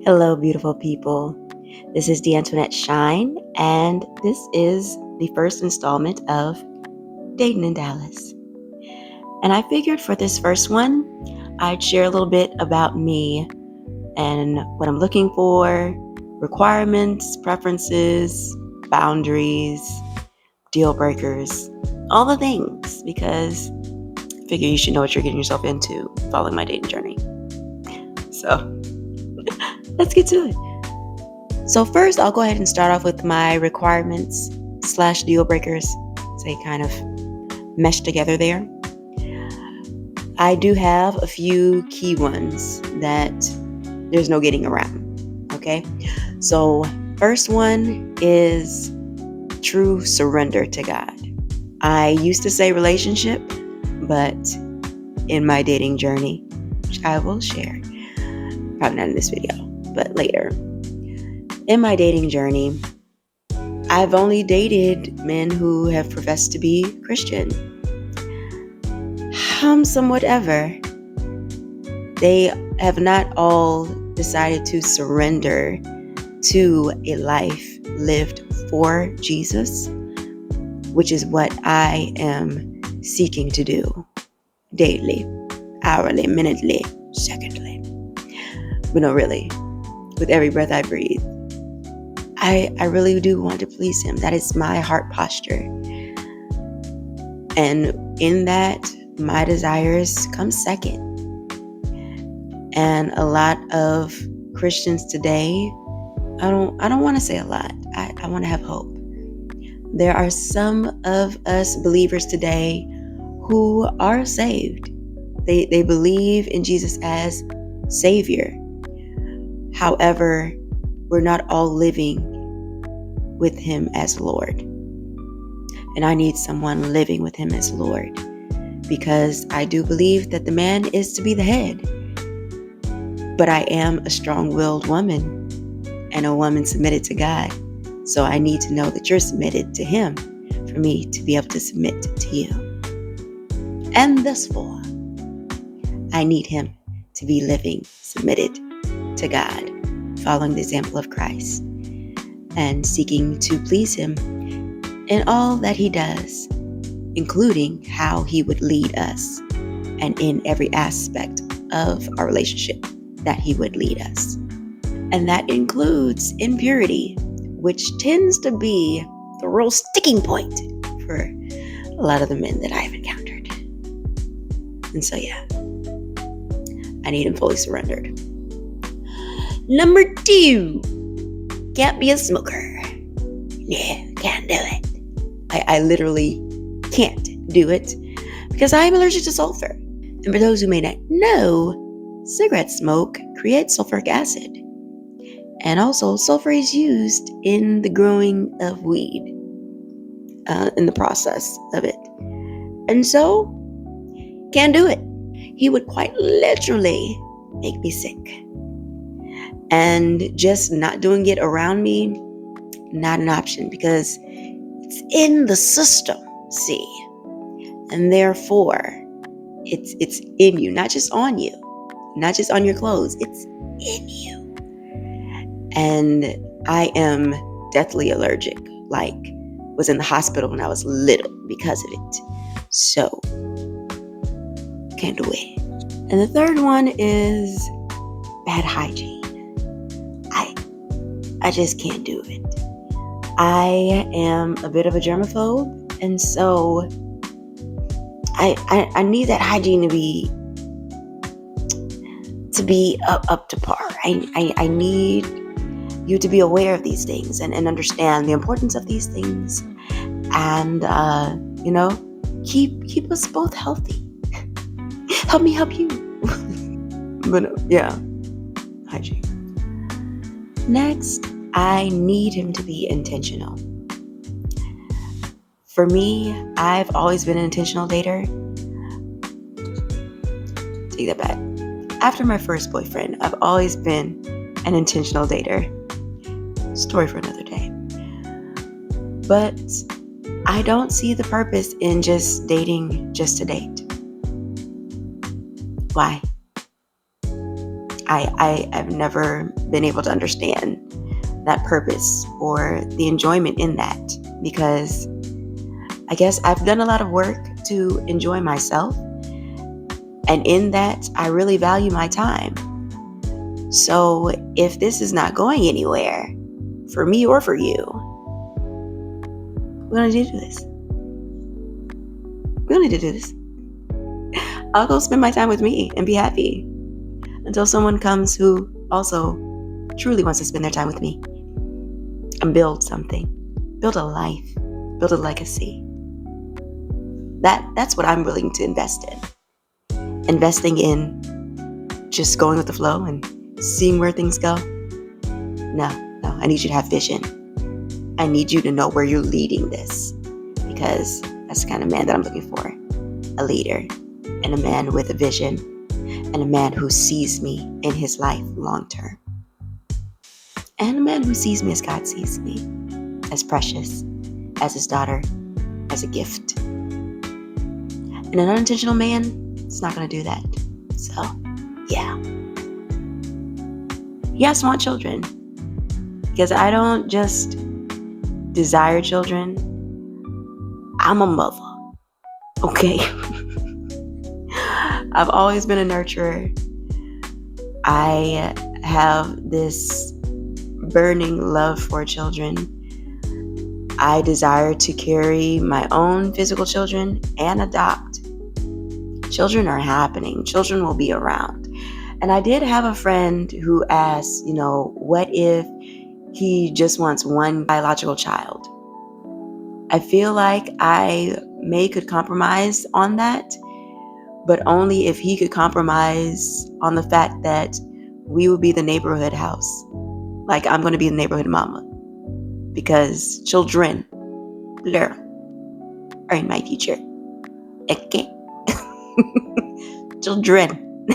Hello, beautiful people. This is DeAntoinette Shine, and this is the first installment of Dating in Dallas. And I figured for this first one, I'd share a little bit about me and what I'm looking for, requirements, preferences, boundaries, deal breakers, all the things, because I figure you should know what you're getting yourself into following my dating journey. So, let's get to it. So first, I'll go ahead and start off with my requirements / deal breakers. They kind of mesh together there. I do have a few key ones that there's no getting around. Okay. So first one is true surrender to God. I used to say relationship, but in my dating journey, which I will share, probably not in this video, but later. In my dating journey, I've only dated men who have professed to be Christian. Somewhat ever. They have not all decided to surrender to a life lived for Jesus, which is what I am seeking to do daily, hourly, minutely, secondly. But no, really, with every breath I breathe. I really do want to please him. That is my heart posture. And in that, my desires come second. And a lot of Christians today, I don't want to say a lot. I want to have hope. There are some of us believers today who are saved. They believe in Jesus as Savior. However, we're not all living with him as Lord. And I need someone living with him as Lord, because I do believe that the man is to be the head. But I am a strong-willed woman and a woman submitted to God. So I need to know that you're submitted to him for me to be able to submit to you. And thus far, I need him to be living, submitted to God, following the example of Christ, and seeking to please him in all that he does, including how he would lead us, and in every aspect of our relationship that he would lead us. And that includes impurity, which tends to be the real sticking point for a lot of the men that I've encountered. And so, yeah, I need him fully surrendered. Number 2, can't be a smoker. Yeah, can't do it. I literally can't do it because I am allergic to sulfur. And for those who may not know, cigarette smoke creates sulfuric acid. And also, sulfur is used in the growing of weed, in the process of it. And so, can't do it. He would quite literally make me sick. And just not doing it around me, not an option, because it's in the system, see? And therefore, it's in you, not just on you, not just on your clothes, it's in you. And I am deathly allergic, like was in the hospital when I was little because of it. So, can't do it. And the third one is bad hygiene. I just can't do it. I am a bit of a germaphobe, and so I need that hygiene to be up to par. I need you to be aware of these things and understand the importance of these things, and keep us both healthy. Help me help you. But yeah, hygiene. Next, I need him to be intentional. For me, I've always been an intentional dater. Take that back. After my first boyfriend, I've always been an intentional dater. Story for another day. But I don't see the purpose in just dating just to date. Why? I've never been able to understand that purpose or the enjoyment in that, because I guess I've done a lot of work to enjoy myself. And in that, I really value my time. So if this is not going anywhere for me or for you, we're going to do this. We're going to do this. I'll go spend my time with me and be happy until someone comes who also truly wants to spend their time with me and build something, build a life, build a legacy. That's what I'm willing to invest in. Investing in just going with the flow and seeing where things go. No, I need you to have vision. I need you to know where you're leading this, because that's the kind of man that I'm looking for. A leader, and a man with a vision, and a man who sees me in his life long term. And a man who sees me as God sees me, as precious, as his daughter, as a gift. And an unintentional man, it's not going to do that. So, yeah. Yes, I want children. Because I don't just desire children. I'm a mother. Okay? I've always been a nurturer. I have this burning love for children. I desire to carry my own physical children and adopt. Children are happening. Children will be around. And I did have a friend who asked, what if he just wants one biological child? I feel like I could compromise on that, but only if he could compromise on the fact that we would be the neighborhood house. Like, I'm going to be the neighborhood mama. Because children, plural, are in my future. Okay? Children.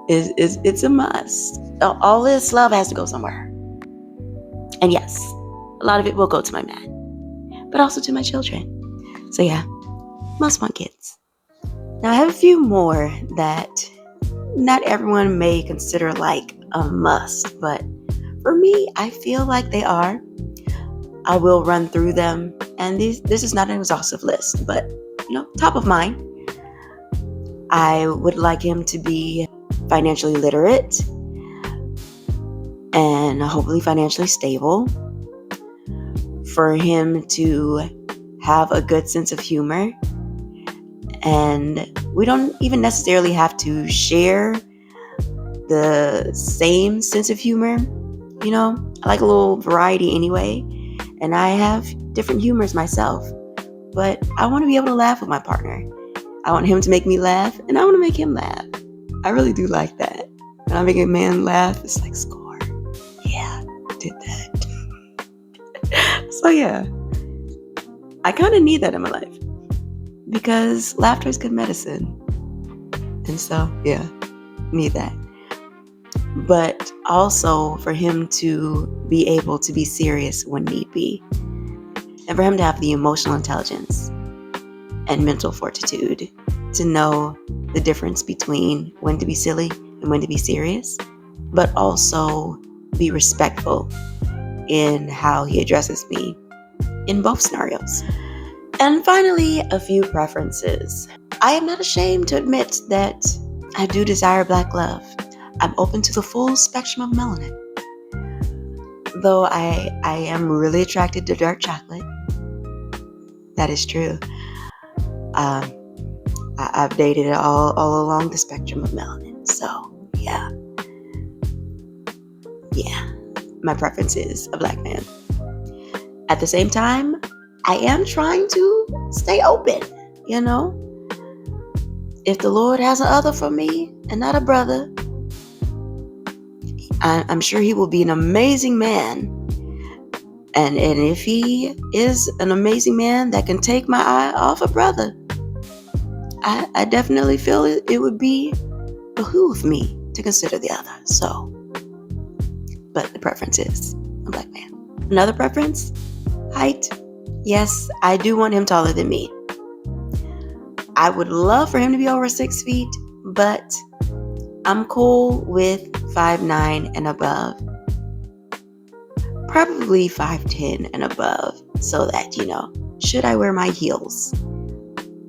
It's a must. All this love has to go somewhere. And yes, a lot of it will go to my man, but also to my children. So yeah, must want kids. Now I have a few more that not everyone may consider like a must, but for me, I feel like they are. I will run through them, and this is not an exhaustive list, but top of mind. I would like him to be financially literate and hopefully financially stable. For him to have a good sense of humor. And we don't even necessarily have to share the same sense of humor. I like a little variety anyway. And I have different humors myself. But I want to be able to laugh with my partner. I want him to make me laugh, and I want to make him laugh. I really do like that. When I make a man laugh, it's like, score. Yeah, did that. So yeah, I kind of need that in my life, because laughter is good medicine. And so, yeah, need that. But also for him to be able to be serious when need be. And for him to have the emotional intelligence and mental fortitude to know the difference between when to be silly and when to be serious, but also be respectful in how he addresses me in both scenarios. And finally, a few preferences. I am not ashamed to admit that I do desire black love. I'm open to the full spectrum of melanin. Though I am really attracted to dark chocolate. That is true. I've dated all along the spectrum of melanin. So, yeah. My preference is a black man. At the same time, I am trying to stay open, If the Lord has an other for me and not a brother, I'm sure he will be an amazing man. And if he is an amazing man that can take my eye off a brother, I definitely feel it would behoove me to consider the other. So, but the preference is a black man. Another preference, height. Yes, I do want him taller than me. I would love for him to be over 6 feet, but I'm cool with 5'9" and above. Probably 5'10" and above, so that, should I wear my heels,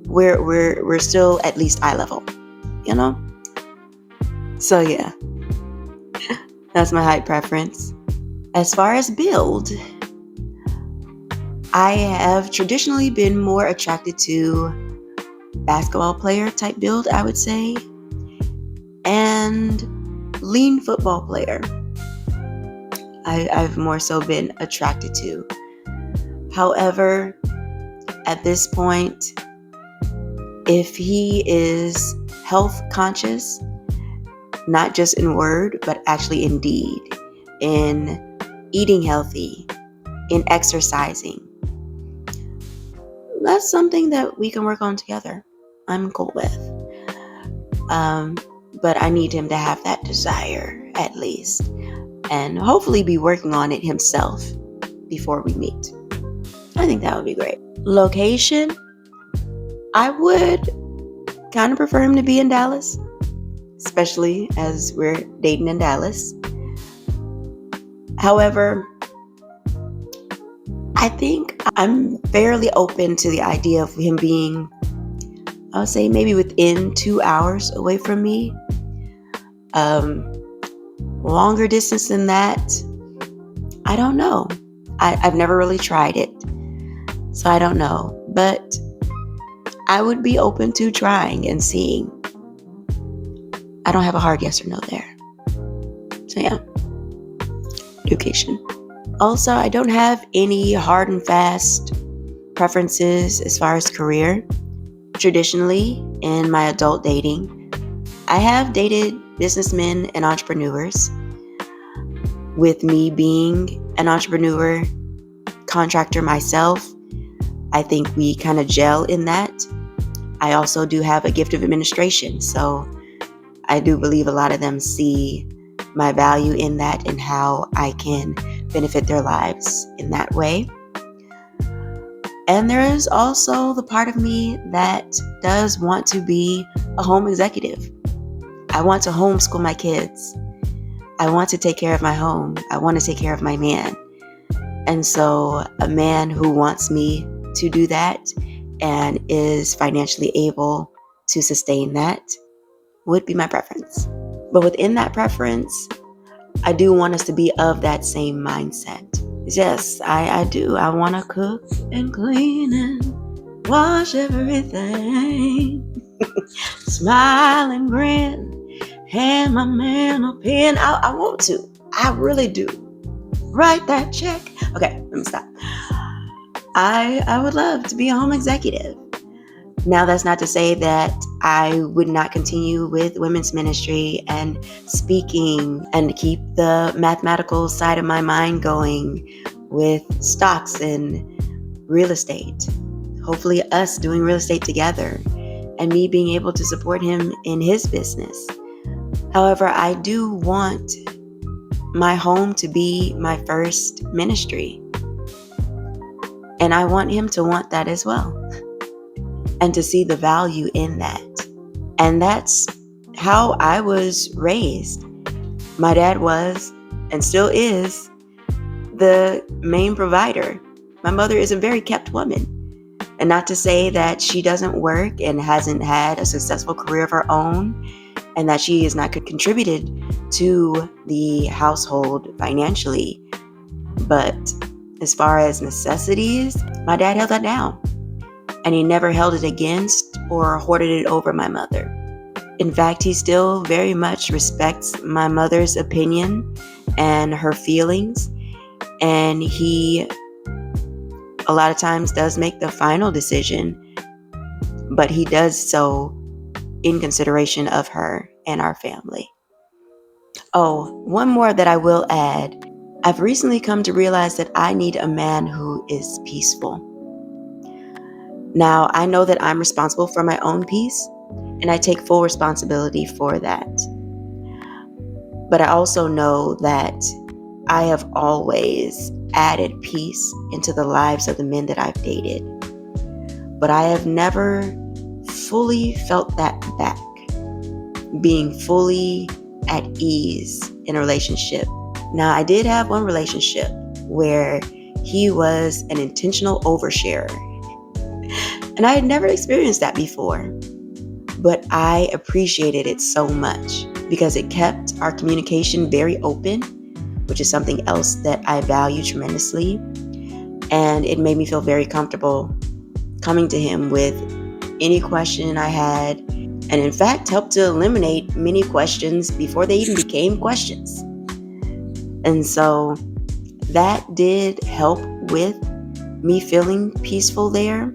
we're still at least eye level, you know? So yeah, that's my height preference. As far as build, I have traditionally been more attracted to basketball player type build, I would say, and lean football player. I've more so been attracted to. However, at this point, if he is health conscious, not just in word, but actually in deed, in eating healthy, in exercising, that's something that we can work on together. I'm cool with. But I need him to have that desire, at least, and hopefully be working on it himself before we meet. I think that would be great. Location, I would kind of prefer him to be in Dallas, especially as we're dating in Dallas. However, I think I'm fairly open to the idea of him being, I would say, maybe within 2 hours away from me. Longer distance than that, I don't know. I've never really tried it, so I don't know. But I would be open to trying and seeing. I don't have a hard yes or no there. So yeah, location. Also, I don't have any hard and fast preferences as far as career. Traditionally, in my adult dating, I have dated businessmen and entrepreneurs. With me being an entrepreneur, contractor myself, I think we kind of gel in that. I also do have a gift of administration, so I do believe a lot of them see my value in that and how I can benefit their lives in that way. And there is also the part of me that does want to be a home executive. I want to homeschool my kids. I want to take care of my home. I want to take care of my man. And so a man who wants me to do that and is financially able to sustain that would be my preference. But within that preference, I do want us to be of that same mindset. Yes, I do. I want to cook and clean and wash everything. Smile and grin. Hand my man a pen. I want to. I really do. Write that check. Okay, let me stop. I would love to be a home executive. Now, that's not to say that I would not continue with women's ministry and speaking and keep the mathematical side of my mind going with stocks and real estate. Hopefully us doing real estate together and me being able to support him in his business. However, I do want my home to be my first ministry. And I want him to want that as well. And to see the value in that. And that's how I was raised. My dad was, and still is, the main provider. My mother is a very kept woman. And not to say that she doesn't work and hasn't had a successful career of her own, and that she has not contributed to the household financially. But as far as necessities, my dad held that down. And he never held it against or hoarded it over my mother. In fact, he still very much respects my mother's opinion and her feelings. And he, a lot of times, does make the final decision. But he does so in consideration of her and our family. Oh, one more that I will add. I've recently come to realize that I need a man who is peaceful. Now, I know that I'm responsible for my own peace, and I take full responsibility for that. But I also know that I have always added peace into the lives of the men that I've dated. But I have never fully felt that back. being fully at ease in a relationship. Now, I did have one relationship where he was an intentional oversharer, and I had never experienced that before, but I appreciated it so much because it kept our communication very open, which is something else that I value tremendously. And it made me feel very comfortable coming to him with any question I had, and in fact helped to eliminate many questions before they even became questions. And so that did help with me feeling peaceful there.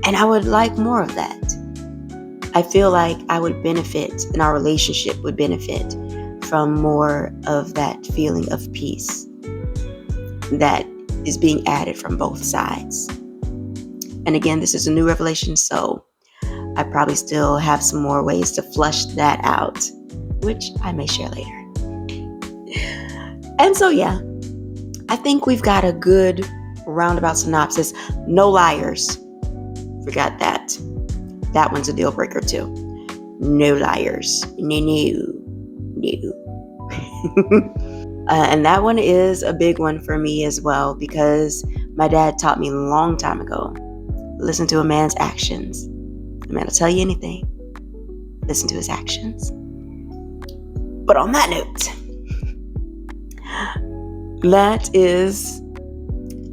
And I would like more of that. I feel like I would benefit, and our relationship would benefit from more of that feeling of peace that is being added from both sides. And again, this is a new revelation, so I probably still have some more ways to flush that out, which I may share later. And so, yeah, I think we've got a good roundabout synopsis. No liars. Forgot that. That one's a deal breaker too. No liars. No. And that one is a big one for me as well, because my dad taught me a long time ago, listen to a man's actions. A man will tell you anything. Listen to his actions. But on that note, that is,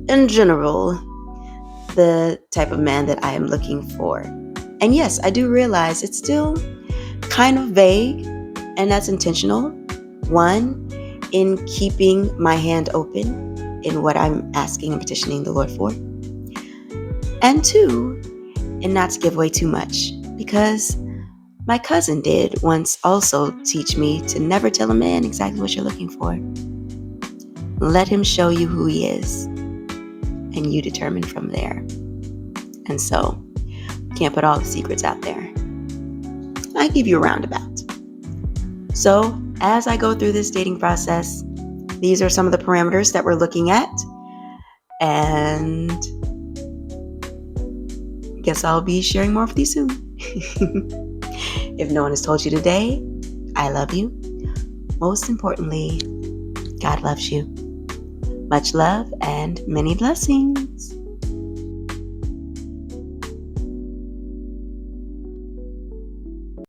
in general, the type of man that I am looking for. And yes, I do realize it's still kind of vague, and that's intentional. One, in keeping my hand open in what I'm asking and petitioning the Lord for. And two, and not to give away too much, because my cousin did once also teach me to never tell a man exactly what you're looking for. Let him show you who he is, and you determine from there. And so, can't put all the secrets out there. I give you a roundabout. So, as I go through this dating process, these are some of the parameters that we're looking at. And I guess I'll be sharing more with you soon. If no one has told you today, I love you. Most importantly, God loves you. Much love and many blessings.